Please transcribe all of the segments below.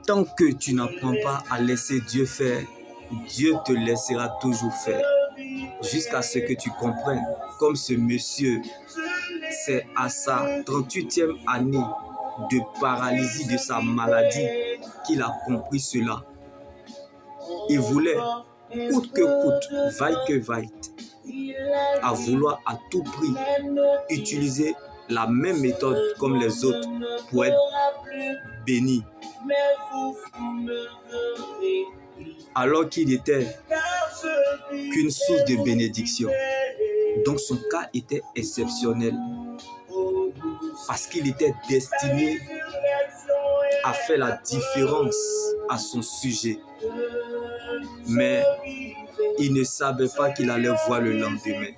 Tant que tu n'apprends pas à laisser Dieu faire, Dieu te laissera toujours faire. Jusqu'à ce que tu comprennes, comme ce monsieur, c'est à sa 38e année de paralysie de sa maladie qu'il a compris cela. Il voulait, coûte que coûte, vaille que vaille, à vouloir à tout prix utiliser la même méthode comme les autres pour être béni. Alors qu'il n'était qu'une source de bénédiction. Donc son cas était exceptionnel parce qu'il était destiné à faire la différence à son sujet. Mais il ne savait pas qu'il allait voir le lendemain.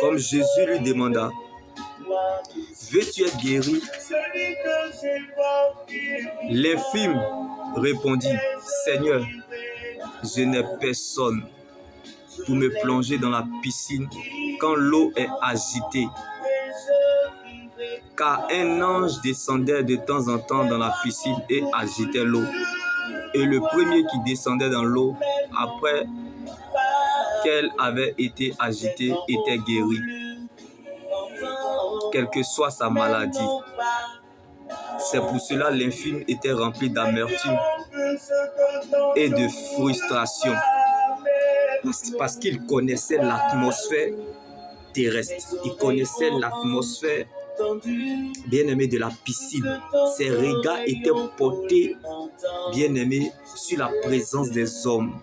Comme Jésus lui demanda, veux-tu être guéri? L'infirme répondit, Seigneur, je n'ai personne pour me plonger dans la piscine quand l'eau est agitée. Car un ange descendait de temps en temps dans la piscine et agitait l'eau. Et le premier qui descendait dans l'eau, après qu'elle avait été agitée, était guéri, quelle que soit sa maladie. C'est pour cela que l'infirme était rempli d'amertume et de frustration. Parce qu'il connaissait l'atmosphère terrestre. Il connaissait l'atmosphère, bien-aimé, de la piscine. Ses regards étaient portés, bien-aimé, sur la présence des hommes.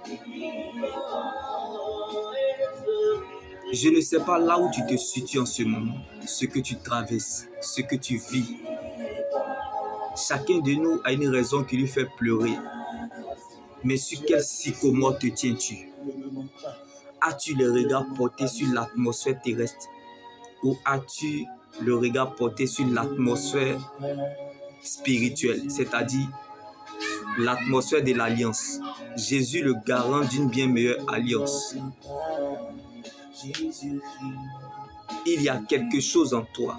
Je ne sais pas là où tu te situes en ce moment, ce que tu traverses, ce que tu vis. Chacun de nous a une raison qui lui fait pleurer. Mais sur quel sycomore te tiens-tu? As-tu le regard porté sur l'atmosphère terrestre ou as-tu le regard porté sur l'atmosphère spirituelle, c'est-à-dire l'atmosphère de l'alliance? Jésus, le garant d'une bien meilleure alliance. Il y a quelque chose en toi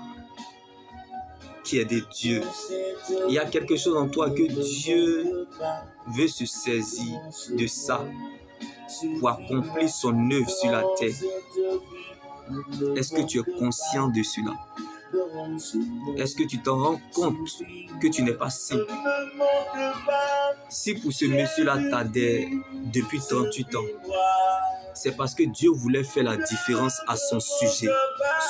qui est de Dieu. Il y a quelque chose en toi que Dieu veut se saisir de ça pour accomplir son œuvre sur la terre. Est-ce que tu es conscient de cela? Est-ce que tu t'en rends compte que tu n'es pas simple? Si pour ce monsieur-là t'adhère depuis 38 ans, c'est parce que Dieu voulait faire la différence à son sujet.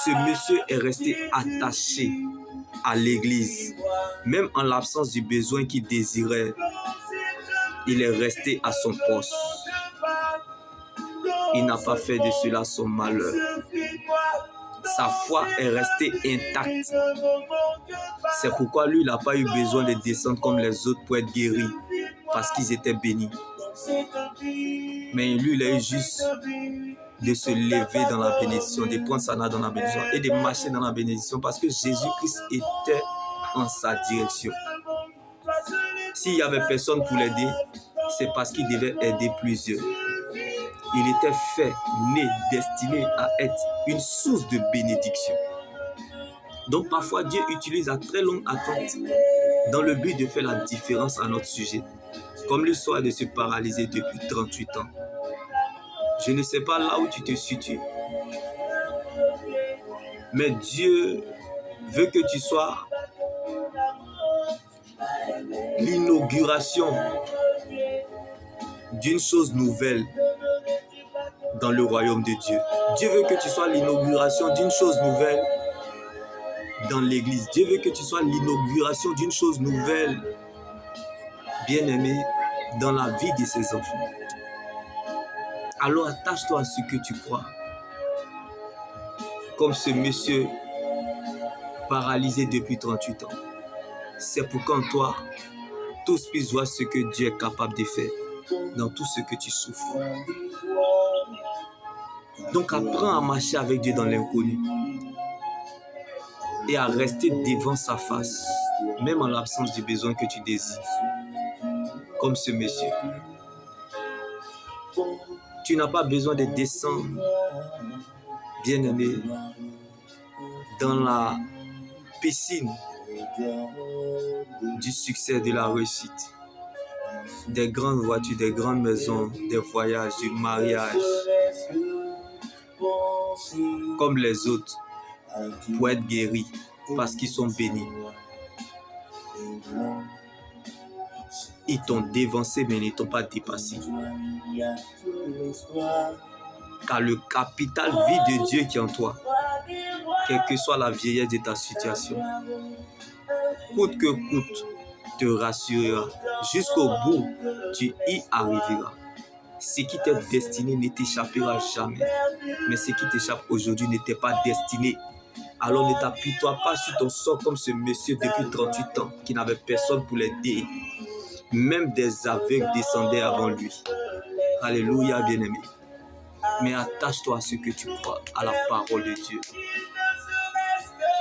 Ce monsieur est resté attaché à l'église. Même en l'absence du besoin qu'il désirait, il est resté à son poste. Il n'a pas fait de cela son malheur. Sa foi est restée intacte. C'est pourquoi lui, il n'a pas eu besoin de descendre comme les autres pour être guéri, parce qu'ils étaient bénis. Mais lui, il a eu juste de se lever dans la bénédiction, de prendre sa main dans la bénédiction et de marcher dans la bénédiction parce que Jésus-Christ était en sa direction. S'il n'y avait personne pour l'aider, c'est parce qu'il devait aider plusieurs. Il était fait, né, destiné à être une source de bénédiction. Donc parfois, Dieu utilise à très longue attente dans le but de faire la différence à notre sujet. Comme l'histoire de se paralyser depuis 38 ans. Je ne sais pas là où tu te situes. Mais Dieu veut que tu sois l'inauguration d'une chose nouvelle dans le royaume de Dieu. Dieu veut que tu sois l'inauguration d'une chose nouvelle dans l'église. Dieu veut que tu sois l'inauguration d'une chose nouvelle, bien-aimé, dans la vie de ses enfants. Alors attache-toi à ce que tu crois. Comme ce monsieur paralysé depuis 38 ans. C'est pour qu'en toi, tous puissent voir ce que Dieu est capable de faire dans tout ce que tu souffres. Donc apprends à marcher avec Dieu dans l'inconnu et à rester devant sa face, même en l'absence du besoin que tu désires. Comme ce monsieur. Tu n'as pas besoin de descendre, bien-aimé, dans la piscine du succès, de la réussite, des grandes voitures, des grandes maisons, des voyages, du mariage, comme les autres, pour être guéris parce qu'ils sont bénis. Ils t'ont dévancé, mais ils ne t'ont pas dépassé. Car le capital vie de Dieu qui est en toi, quelle que soit la vieillesse de ta situation, coûte que coûte, te rassurera. Jusqu'au bout, tu y arriveras. Ce qui t'est destiné ne t'échappera jamais. Mais ce qui t'échappe aujourd'hui n'était pas destiné. Alors ne t'appuie-toi pas sur ton sort comme ce monsieur depuis 38 ans qui n'avait personne pour l'aider. Même des aveugles descendaient avant lui. Alléluia, bien-aimé. Mais attache-toi à ce que tu crois, à la parole de Dieu.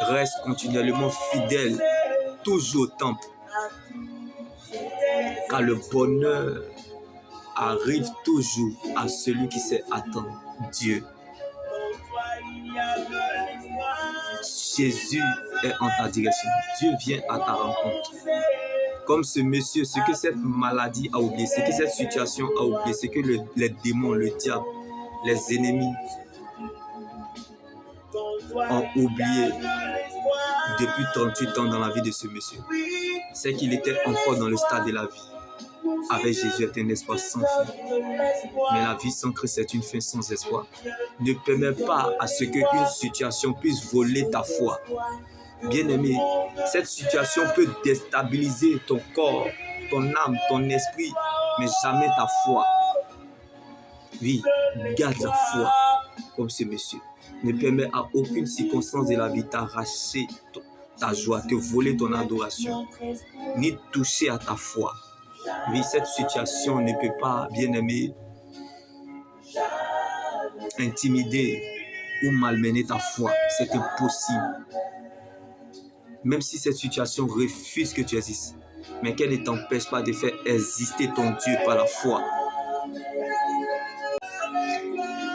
Reste continuellement fidèle, toujours au temple. Car le bonheur arrive toujours à celui qui sait attendre Dieu. Jésus est en ta direction. Dieu vient à ta rencontre. Comme ce monsieur, ce que cette maladie a oublié, ce que cette situation a oublié, ce que les démons, le diable, les ennemis ont oublié depuis 38 ans dans la vie de ce monsieur, c'est qu'il était encore dans le stade de la vie. Avec Jésus est un espoir sans fin. Mais la vie sans Christ est une fin sans espoir. Ne permets pas à ce qu'une situation puisse voler ta foi. Bien-aimé, cette situation peut déstabiliser ton corps, ton âme, ton esprit, mais jamais ta foi. Oui, garde la foi comme ce monsieur. Ne permets à aucune circonstance de la vie t'arracher ta joie, te voler ton adoration, ni toucher à ta foi. Oui, cette situation ne peut pas, bien-aimé, intimider ou malmener ta foi. C'est impossible. Même si cette situation refuse que tu existes, mais qu'elle ne t'empêche pas de faire exister ton Dieu par la foi.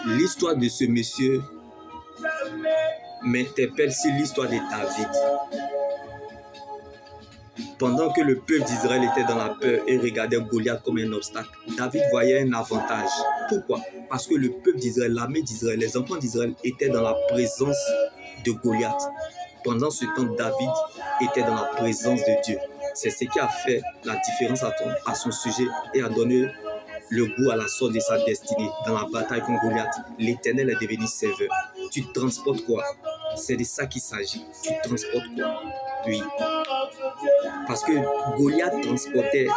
L'histoire de ce monsieur m'interpelle sur l'histoire de David. Pendant que le peuple d'Israël était dans la peur et regardait Goliath comme un obstacle, David voyait un avantage. Pourquoi? Parce que le peuple d'Israël, l'armée d'Israël, les enfants d'Israël étaient dans la présence de Goliath. Pendant ce temps, David était dans la présence de Dieu. C'est ce qui a fait la différence à son sujet et a donné le goût à la sorte de sa destinée. Dans la bataille contre Goliath, l'Éternel est devenu serveur. Tu transportes quoi? C'est de ça qu'il s'agit. Tu transportes quoi? Oui. Parce que Goliath transportait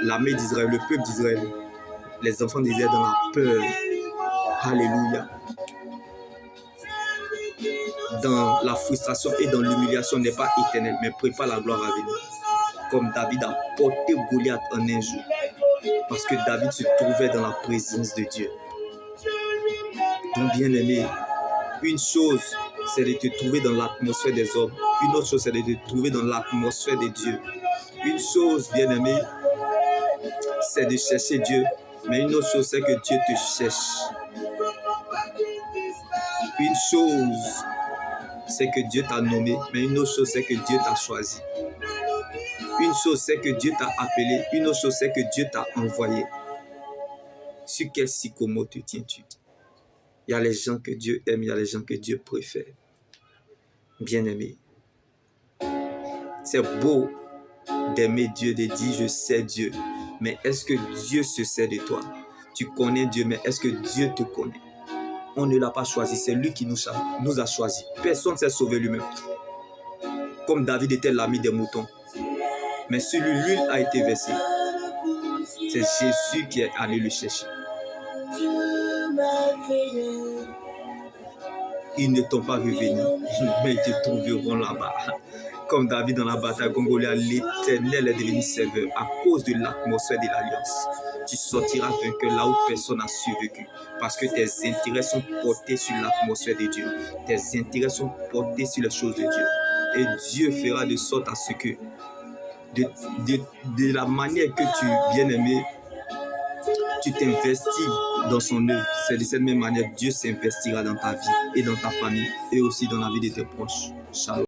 l'armée d'Israël, le peuple d'Israël, les enfants d'Israël dans la peur. Alléluia. Dans la frustration et dans l'humiliation n'est pas éternelle, mais prépare la gloire à venir. Comme David a porté Goliath en un jour. Parce que David se trouvait dans la présence de Dieu. Donc bien aimé, une chose c'est de te trouver dans l'atmosphère des hommes. Une autre chose c'est de te trouver dans l'atmosphère de Dieu. Une chose bien aimé, c'est de chercher Dieu. Mais une autre chose c'est que Dieu te cherche. Une chose c'est que Dieu t'a nommé, mais une autre chose c'est que Dieu t'a choisi. Une chose c'est que Dieu t'a appelé, une autre chose c'est que Dieu t'a envoyé. Sur quel sycomore te tiens-tu? Il y a les gens que Dieu aime, il y a les gens que Dieu préfère. Bien-aimé, c'est beau d'aimer Dieu, de dire je sais Dieu, mais est-ce que Dieu se sert de toi? Tu connais Dieu, mais est-ce que Dieu te connaît? On ne l'a pas choisi, c'est lui qui nous a choisi. Personne ne s'est sauvé lui-même. Comme David était l'ami des moutons. Mais sur lui, l'huile a été versée. C'est Jésus qui est allé le chercher. Ils ne t'ont pas vu venir, mais ils te trouveront là-bas. Comme David dans la bataille contre Goliath, l'Éternel est devenu serveur à cause de l'atmosphère de l'alliance. Tu sortiras vainqueur là où personne n'a survécu. Parce que tes intérêts sont portés sur l'atmosphère de Dieu. Tes intérêts sont portés sur les choses de Dieu. Et Dieu fera de sorte à ce que, de la manière que tu, bien-aimé, tu t'investis dans son œuvre. C'est de cette même manière que Dieu s'investira dans ta vie et dans ta famille et aussi dans la vie de tes proches. Shalom.